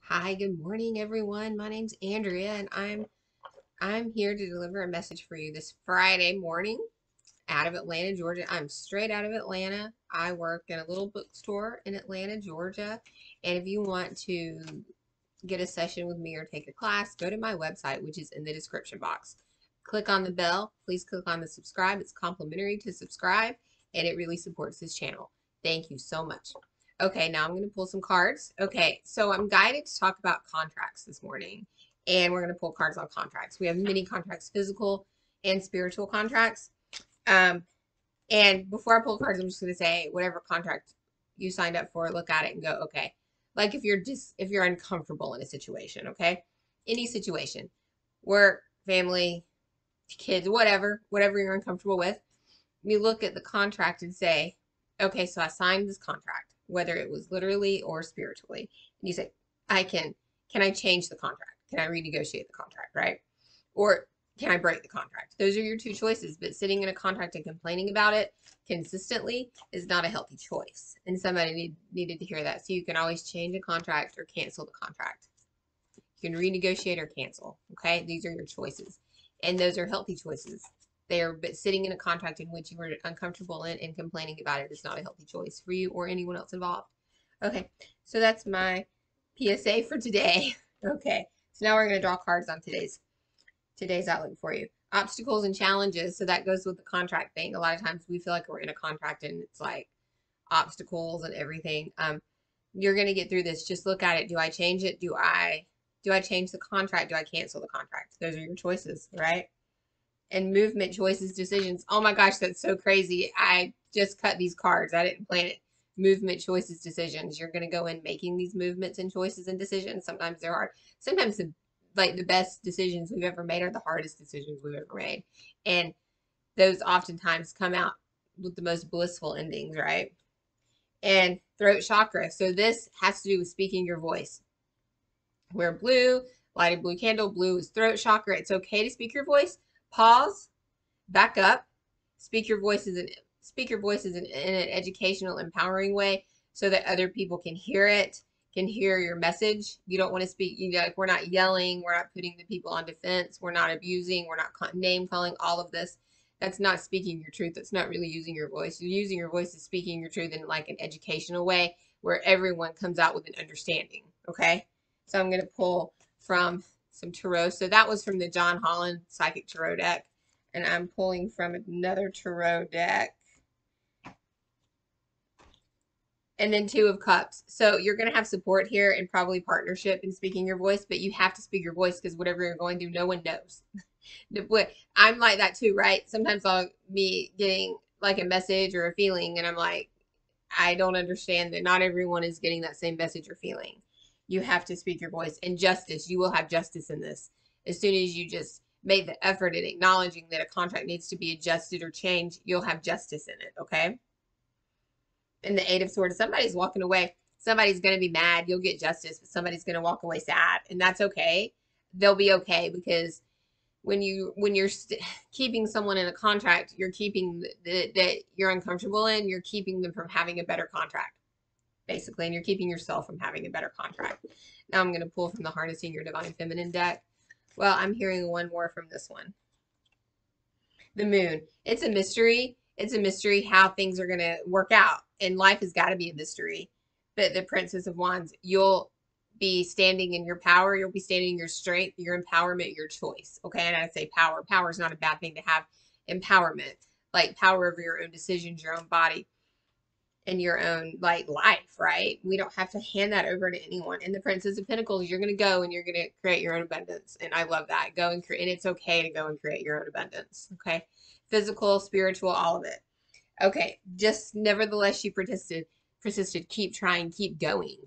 Hi, good morning, everyone. My name's Andrea, and I'm here to deliver a message for you this Friday morning out of Atlanta, Georgia. I'm straight out of Atlanta. I work in a little bookstore in Atlanta, Georgia. And if you want to get a session with me or take a class, go to my website, which is in the description box. Click on the bell. Please click on the subscribe. It's complimentary to subscribe, and it really supports this channel. Thank you so much. Okay, now I'm going to pull some cards. Okay, so I'm guided to talk about contracts this morning, and we're going to pull cards on contracts. We have many contracts, physical and spiritual contracts. Um, and before I pull cards, I'm just going to say whatever contract you signed up for, look at it and go, okay. Like if you're uncomfortable in a situation, okay? Any situation, work, family, kids, whatever you're uncomfortable with, you look at the contract and say, okay, so I signed this contract, whether it was literally or spiritually. And you say, can I change the contract? Can I renegotiate the contract, right? Or can I break the contract? Those are your two choices. But sitting in a contract and complaining about it consistently is not a healthy choice. And somebody needed to hear that. So you can always change a contract or cancel the contract. You can renegotiate or cancel. Okay, these are your choices, and those are healthy choices. But sitting in a contract in which you were uncomfortable in and complaining about it is not a healthy choice for you or anyone else involved. Okay, so that's my PSA for today. Okay, so now we're going to draw cards on today's outlook for you. Obstacles and challenges. So that goes with the contract thing. A lot of times we feel like we're in a contract and it's like obstacles and everything. You're going to get through this. Just look at it. Do I change it? Do I change the contract? Do I cancel the contract? Those are your choices, right? And movement, choices, decisions. Oh my gosh, that's so crazy. I just cut these cards. I didn't plan it. Movement, choices, decisions. You're going to go in making these movements and choices and decisions. Sometimes they're hard. Sometimes the best decisions we've ever made are the hardest decisions we've ever made. And those oftentimes come out with the most blissful endings, right? And throat chakra. So this has to do with speaking your voice. Wear blue, light a blue candle. Blue is throat chakra. It's okay to speak your voice. Pause, back up, speak your voice in an educational, empowering way so that other people can hear it, can hear your message. You don't want to speak, like we're not yelling, we're not putting the people on defense, we're not abusing, we're not name calling, all of this. That's not speaking your truth. That's not really using your voice. You're using your voice as speaking your truth in like an educational way where everyone comes out with an understanding. Okay. So I'm going to pull from some tarot. So that was from the John Holland Psychic Tarot deck. And I'm pulling from another tarot deck. And then Two of Cups. So you're going to have support here and probably partnership in speaking your voice, but you have to speak your voice because whatever you're going through, no one knows. I'm like that too, right? Sometimes I'll be getting like a message or a feeling, and I'm like, I don't understand that not everyone is getting that same message or feeling. You have to speak your voice. And justice, you will have justice in this. As soon as you just make the effort in acknowledging that a contract needs to be adjusted or changed, you'll have justice in it, okay? And the Eight of Swords, somebody's walking away. Somebody's going to be mad. You'll get justice, but somebody's going to walk away sad. And that's okay. They'll be okay because when you're keeping someone in a contract, you're keeping that you're uncomfortable in, you're keeping them from having a better contract, basically, and you're keeping yourself from having a better contract. Now I'm going to pull from the Harnessing Your Divine Feminine deck. Well, I'm hearing one more from this one. The Moon. It's a mystery. It's a mystery how things are going to work out, and life has got to be a mystery. But the Princess of Wands, you'll be standing in your power. You'll be standing in your strength, your empowerment, your choice. Okay, and I say power. Power is not a bad thing to have. Empowerment, like power over your own decisions, your own body, and your own like life, right? We don't have to hand that over to anyone. And the Princess of Pentacles, you're going to go and you're going to create your own abundance. And I love that. Go and create, and it's okay to go and create your own abundance. Okay. Physical, spiritual, all of it. Okay. Just nevertheless, she persisted, keep trying, keep going.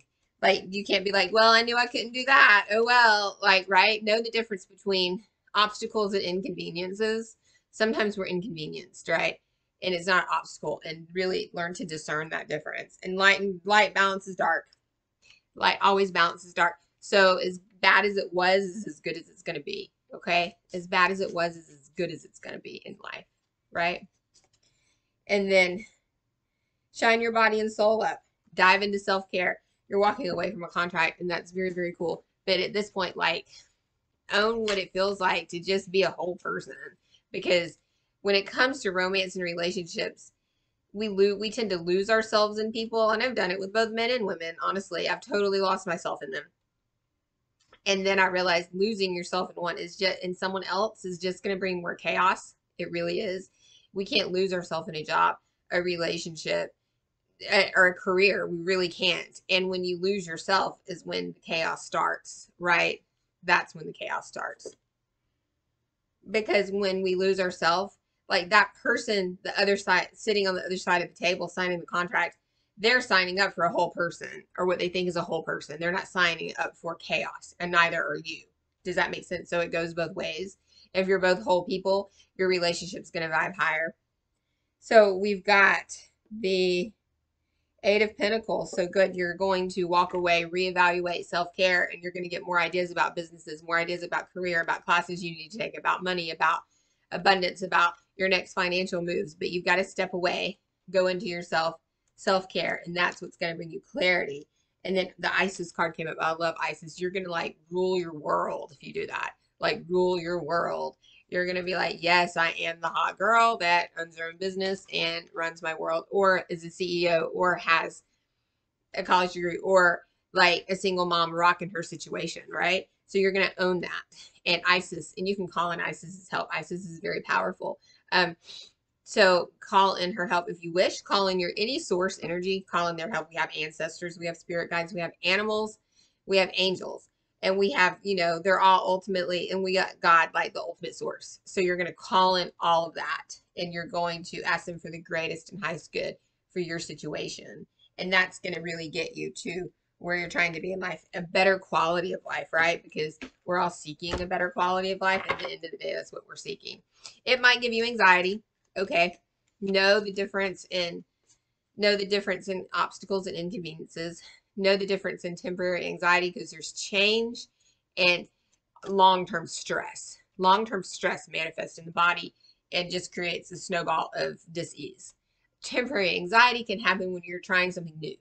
Like you can't be like, well, I knew I couldn't do that. Oh, well, like, right. Know the difference between obstacles and inconveniences. Sometimes we're inconvenienced, right? And it's not an obstacle, and really learn to discern that difference. And light balances dark. Light always balances dark. So as bad as it was is as good as it's going to be. Okay. As bad as it was is as good as it's going to be in life. Right. And then shine your body and soul up. Dive into self-care. You're walking away from a contract, and that's very, very cool. But at this point, like, own what it feels like to just be a whole person. Because when it comes to romance and relationships, we tend to lose ourselves in people, and I've done it with both men and women. Honestly, I've totally lost myself in them. And then I realized losing yourself in one is just in someone else is just going to bring more chaos. It really is. We can't lose ourselves in a job, a relationship, or a career. We really can't. And when you lose yourself is when the chaos starts, right? That's when the chaos starts. Because when we lose ourselves, like that person, the other side, sitting on the other side of the table signing the contract, they're signing up for a whole person or what they think is a whole person. They're not signing up for chaos, and neither are you. Does that make sense? So it goes both ways. If you're both whole people, your relationship's going to vibe higher. So we've got the Eight of Pentacles. So good. You're going to walk away, reevaluate self-care, and you're going to get more ideas about businesses, more ideas about career, about classes you need to take, about money, about abundance, about your next financial moves. But you've got to step away, go into yourself, self-care, and that's what's going to bring you clarity. And then the Isis card came up. I love Isis. You're going to like rule your world if you do that. Like rule your world. You're going to be like, yes, I am the hot girl that owns her own business and runs my world, or is a CEO, or has a college degree, or like a single mom rocking her situation, right? So you're going to own that. And Isis, and you can call in Isis's help. Isis is very powerful. So call in her help if you wish. Call in your any source energy. Call in their help. We have ancestors. We have spirit guides. We have animals. We have angels. And we have, they're all ultimately, and we got God, like the ultimate source. So you're going to call in all of that, and you're going to ask them for the greatest and highest good for your situation. And that's going to really get you to where you're trying to be in life, a better quality of life, right? Because we're all seeking a better quality of life. At the end of the day, that's what we're seeking. It might give you anxiety. Okay. Know the difference in obstacles and inconveniences. Know the difference in temporary anxiety, because there's change and long-term stress. Long-term stress manifests in the body and just creates a snowball of dis-ease. Temporary anxiety can happen when you're trying something new.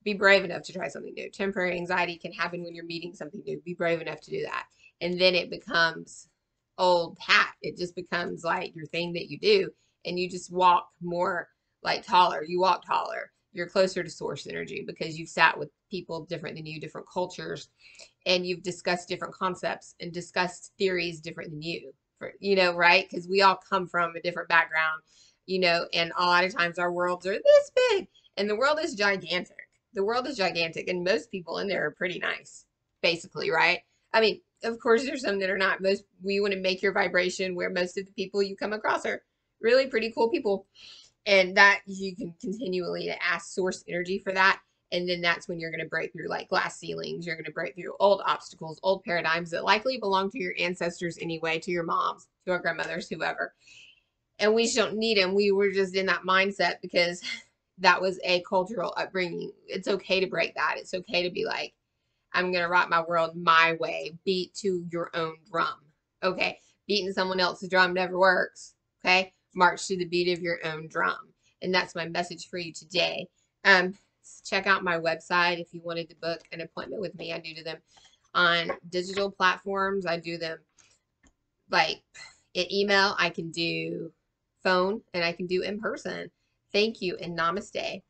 Be brave enough to try something new. Temporary anxiety can happen when you're meeting something new. Be brave enough to do that. And then it becomes old hat. It just becomes like your thing that you do, and you just walk more like taller. You walk taller. You're closer to source energy because you've sat with people different than you, different cultures, and you've discussed different concepts and discussed theories different than you. Right? Because we all come from a different background, and a lot of times our worlds are this big, and the world is gigantic. The world is gigantic, and most people in there are pretty nice, basically, right? I mean, of course, there's some that are not. We want to make your vibration where most of the people you come across are really pretty cool people. And that you can continually ask source energy for that. And then that's when you're going to break through like glass ceilings. You're going to break through old obstacles, old paradigms that likely belong to your ancestors anyway, to your moms, to our grandmothers, whoever. And we just don't need them. We were just in that mindset because that was a cultural upbringing. It's okay to break that. It's okay to be like, I'm going to rock my world my way. Beat to your own drum. Okay. Beating someone else's drum never works. Okay. March to the beat of your own drum. And that's my message for you today. Check out my website if you wanted to book an appointment with me. I do them on digital platforms. I do them like in email. I can do phone, and I can do in person. Thank you, and namaste.